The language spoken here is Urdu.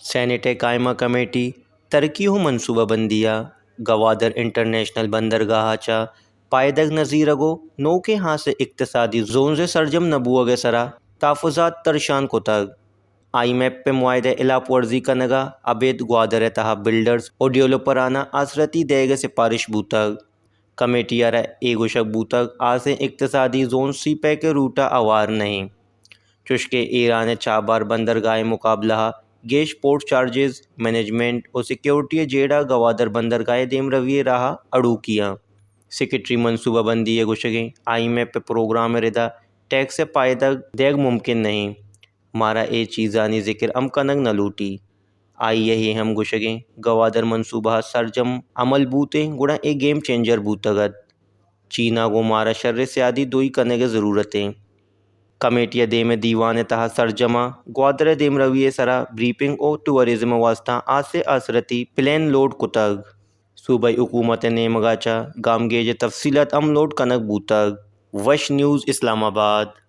سینٹ قائمہ کمیٹی ترقی و منصوبہ بندیہ گوادر انٹرنیشنل بندرگاہ چا پائیدگ نظیرگو نو کے ہاں سے اقتصادی زون سے سرجم نبوغ سرا تحفظات ترشان کو تگ آئی میپ پہ معاہدہ الاپ ورزی کنگا ابید گوادر تہا بلڈرز اور ڈیولپرانہ آسرتی دیگ سپارش بوتگ کمیٹی ارا ایگوشک بوتگ آسے اقتصادی زون سی پے کے روٹا اوار نہیں چشکے ایران چابار بندرگاہ مقابلہ گیش پورٹ چارجز مینجمنٹ اور سیکیورٹی جیڑا گوادر بندرگاہ دیم رویے رہا اڑو کیا سیکرٹری منصوبہ بندی گوشگیں آئی میپ پہ پروگرام ردا ٹیکس سے پائیدگ دیگ ممکن نہیں مارا اے چیزانی ذکر ام کنگ نہ لوٹی آئی یہی ہم گوشگیں گوادر منصوبہ سرجم عمل بوتے گڑا اے گیم چینجر بوتگت چینا گو مارا شر سیادی دوئی کنگ ضرورتیں کمیٹی دیم دیوان تہا سرجمہ گوادر دیم رویے سرا بریفنگ او ٹورزم واسطہ آسے آسرتی پلین لوڈ کتگ صوبائی حکومت نیمگا چا گام گیج تفصیلات ام لوڈ کنگ بوتگ وش نیوز اسلام آباد